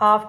½